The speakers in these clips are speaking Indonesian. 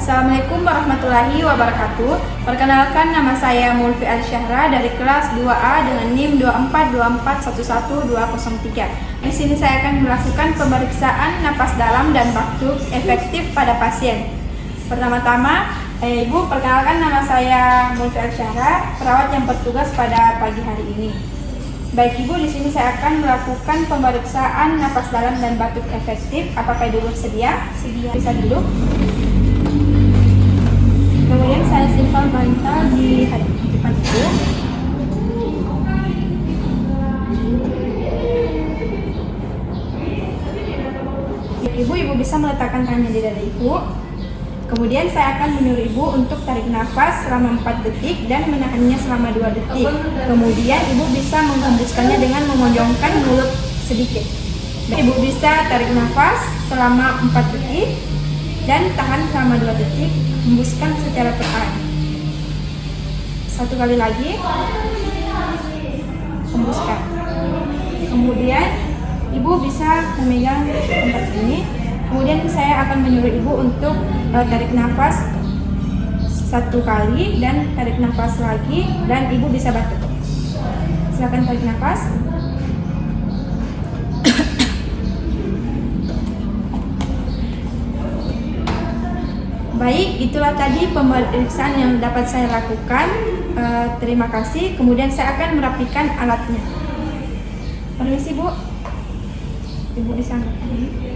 Assalamualaikum warahmatullahi wabarakatuh. Perkenalkan, nama saya Mulfi Al-Syahra dari kelas 2A dengan NIM 242411203. Di sini saya akan melakukan pemeriksaan napas dalam dan batuk efektif pada pasien. Pertama-tama, Ibu, perkenalkan, nama saya Mulfi Al-Syahra, perawat yang bertugas pada pagi hari ini. Baik Ibu, di sini saya akan melakukan pemeriksaan napas dalam dan batuk efektif. Apakah Ibu bersedia? Sedia. Bisa duduk. Kemudian saya simpan bantal di depan Ibu. Ibu bisa meletakkan tangannya di dada Ibu. Kemudian saya akan menyuruh Ibu untuk tarik nafas selama 4 detik dan menahannya selama 2 detik. Kemudian Ibu bisa menghembuskannya dengan memonjongkan mulut sedikit. Ibu bisa tarik nafas selama 4 detik dan tahan selama 2 detik, hembuskan secara perlahan. 1 kali lagi, hembuskan. Kemudian Ibu bisa memegang tempat ini. Kemudian saya akan menyuruh Ibu untuk tarik nafas 1 kali dan tarik nafas lagi, dan Ibu bisa batuk. Silakan tarik nafas. Baik, itulah tadi pemeriksaan yang dapat saya lakukan. Terima kasih. Kemudian saya akan merapikan alatnya. Permisi Bu. Ibu bisa angkat ini.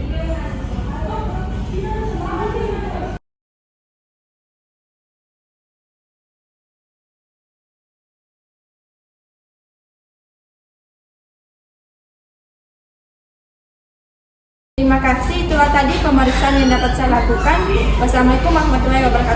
Terima kasih, itulah tadi pemeriksaan yang dapat saya lakukan. Wassalamualaikum warahmatullahi wabarakatuh.